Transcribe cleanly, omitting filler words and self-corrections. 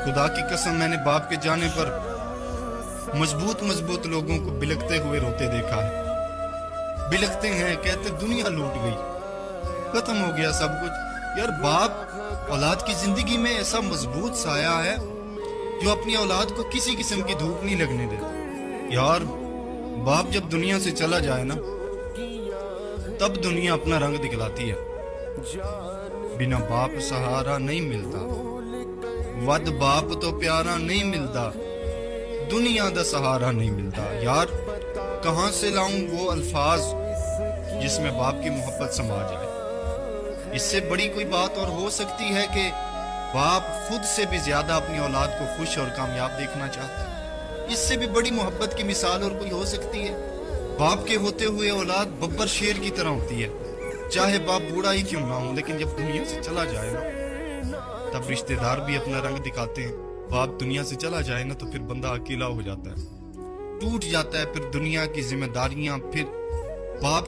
خدا کی قسم میں نے باپ کے جانے پر مضبوط لوگوں کو بلکتے ہوئے روتے دیکھا ہے. بلکتے ہیں، کہتے دنیا لوٹ گئی، ختم ہو گیا سب کچھ. یار باپ اولاد کی زندگی میں ایسا مضبوط سایہ ہے جو اپنی اولاد کو کسی قسم کی دھوپ نہیں لگنے دیتا. یار باپ جب دنیا سے چلا جائے نا تب دنیا اپنا رنگ دکھلاتی ہے. بنا باپ سہارا نہیں ملتا، ود باپ تو پیارا نہیں ملتا، دنیا دا سہارا نہیں ملتا. یار کہاں سے لاؤں وہ الفاظ جس میں باپ کی محبت سما جائے؟ اس سے بڑی کوئی بات اور ہو سکتی ہے کہ باپ خود سے بھی زیادہ اپنی اولاد کو خوش اور کامیاب دیکھنا چاہتا ہے؟ اس سے بھی بڑی محبت کی مثال اور کوئی ہو سکتی ہے؟ باپ کے ہوتے ہوئے اولاد ببر شیر کی طرح ہوتی ہے، چاہے باپ بوڑھا ہی کیوں نہ ہو، لیکن جب دنیا سے چلا جائے نا تب رشتہ دار بھی اپنا رنگ دکھاتے ہیں. باپ دنیا سے چلا جائے نا تو پھر بندہ اکیلا ہو جاتا ہے، ٹوٹ جاتا ہے. پھر دنیا کی ذمہ داریاں، پھر باپ